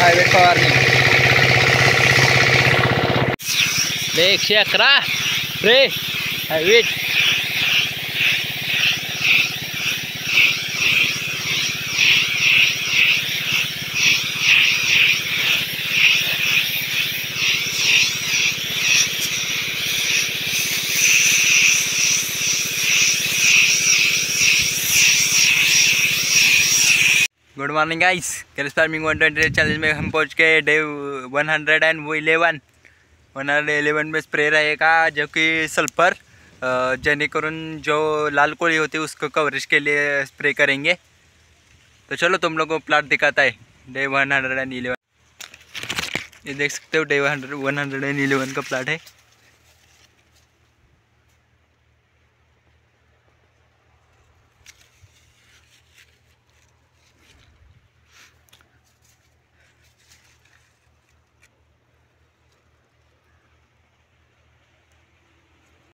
Private फवारणी 111 spray हायवेट. Good morning guys, कैरेस फार्मिंग 120 चैलेंज में हम पहुंच गए डे 111 में स्प्रे रहेगा जो कि सल्फर जेणेकरून जो लाल कोड़ी होती है उसको कवरेज के लिए स्प्रे करेंगे. तो चलो तुम लोगों को प्लाट दिखाता है डे 111. ये देख सकते हो डे 111 का प्लाट है.